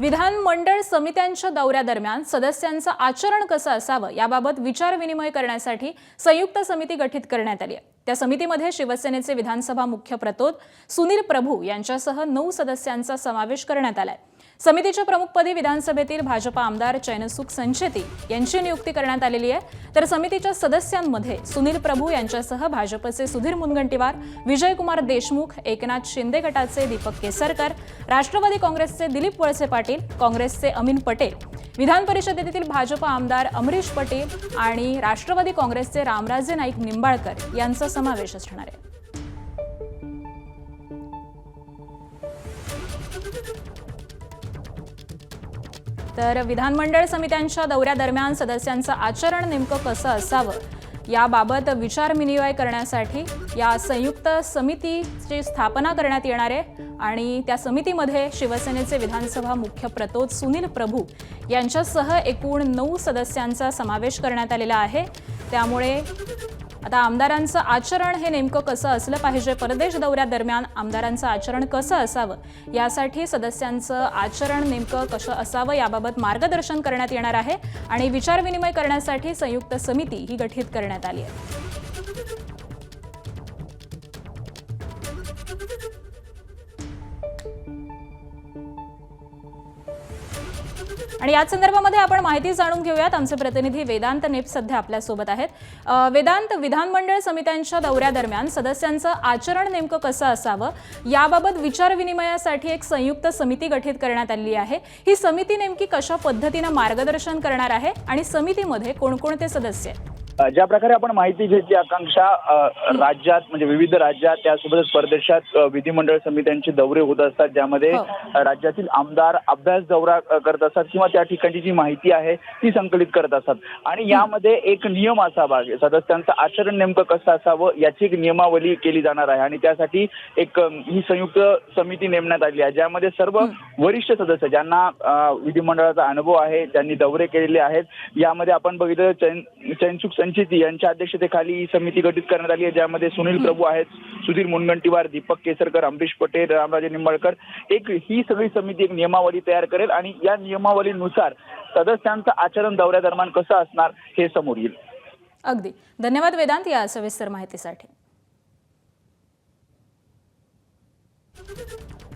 विधानमंडळ समित्यांच्या दौऱ्यादरम्यान सदस्यांचं आचरण कसं असावं याबाबत विचारविनिमय करण्यासाठी संयुक्त समिती गठीत करण्यात आली आहे। त्या समितीमध्ये शिवसेनेचे विधानसभा मुख्य प्रतोद सुनील प्रभू यांच्यासह 9 सदस्यांचा समावेश करण्यात आलाय। समितीच्या प्रमुखपदी विधानसभेतील भाजपा आमदार चैनसुख संचेती यांची नियुक्ती करण्यात आलेली आहे। तर समितीच्या सदस्यांमध्ये सुनील प्रभू यांच्यासह भाजपचे सुधीर मुनगंटीवार, विजयकुमार देशमुख, एकनाथ शिंदे गटाचे दीपक केसरकर, राष्ट्रवादी काँग्रेसचे दिलीप वळसे पाटील, काँग्रेसचे अमीन पटेल, विधान परिषदेतील भाजपा आमदार अमरीश पटेल आणि राष्ट्रवादी काँग्रेसचे रामराजे नाईक निंबाळकर यांचा समावेश असणार आहे। तर विधानमंडळ समित्यांच्या दौऱ्यादरम्यान सदस्यांचं आचरण नेमकं कसं असावं याबाबत विचारविनिमय करण्यासाठी या संयुक्त समितीची स्थापना करण्यात येणार आहे आणि त्या समितीमध्ये शिवसेनेचे विधानसभा मुख्य प्रतोद सुनील प्रभू यांच्यासह एकूण 9 सदस्यांचा समावेश करण्यात आलेला आहे। त्यामुळे आता आमदारांचं आचरण हे नेमकं कसं असलं पाहिजे, परदेश दौऱ्यादरम्यान आमदारांचं आचरण कसं असावं यासाठी सदस्यांचं आचरण नेमकं कसं असावं याबाबत मार्गदर्शन करण्यात येणार आहे आणि विचारविनिमय करण्यासाठी संयुक्त समिती ही गठीत करण्यात आली आहे। आणि या संदर्भामध्ये आपण माहिती जाणून घेऊयात। आमचे प्रतिनिधी वेदांत नेप सध्या आपल्या सोबत आहेत। वेदांत, विधानमंडळ समित्यांच्या दौऱ्यादरम्यान सदस्यांचं आचरण नेमकं कसं असावं याबाबत विचारविनिमयासाठी एक संयुक्त समिती गठीत करण्यात आली आहे। ही समिती नेमकी कशा पद्धतीने मार्गदर्शन करणार आहे आणि समितीमध्ये कोणकोणते सदस्य आहेत? ज्या प्रकारे आपण माहिती घेतली, आकांक्षा, राज्यात म्हणजे विविध राज्यात त्यासोबतच परदेशात विधिमंडळ समित्यांचे दौरे होत असतात, ज्यामध्ये राज्यातील आमदार अभ्यास दौरा करत असतात किंवा त्या ठिकाणची जी माहिती आहे ती संकलित करत असतात आणि यामध्ये एक नियम असावा, सदस्यांचं आचरण नेमकं कसं असावं याची एक नियमावली केली जाणार आहे आणि त्यासाठी एक ही संयुक्त समिती नेमण्यात आली आहे, ज्यामध्ये सर्व वरिष्ठ सदस्य ज्यांना विधिमंडळाचा अनुभव आहे, त्यांनी दौरे केलेले आहेत, यामध्ये आपण बघितलं चैनसुख संचेती यांच्या अध्यक्षतेखाली ही समिती गठीत करण्यात आली आहे, ज्यामध्ये सुनील प्रभू आहेत, सुधीर मुनगंटीवार, दीपक केसरकर, अमरीश पटेल, रामराजे निंबाळकर। ही सगळी समिती एक नियमावली तयार करेल आणि या नियमावलीनुसार सदस्यांचं आचरण दौऱ्यादरम्यान कसं असणार हे समोर येईल। अगदी धन्यवाद वेदांत या सविस्तर माहितीसाठी।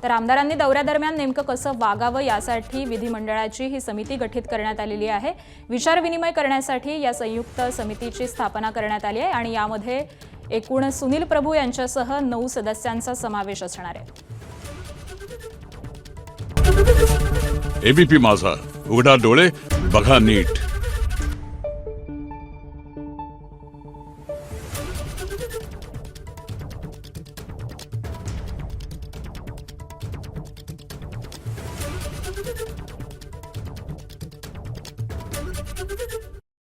तर आमदारांनी दौऱ्यादरम्यान नेमकं कसं वागावं यासाठी विधिमंडळाची ही समिती गठीत करण्यात आलेली आहे। विचारविनिमय करण्यासाठी या संयुक्त समितीची स्थापना करण्यात आली आहे आणि यामध्ये एकूण सुनील प्रभू यांच्यासह 9 सदस्यांचा समावेश असणार आहे। एबीपी माझा, उघडा डोळे बघा नीट।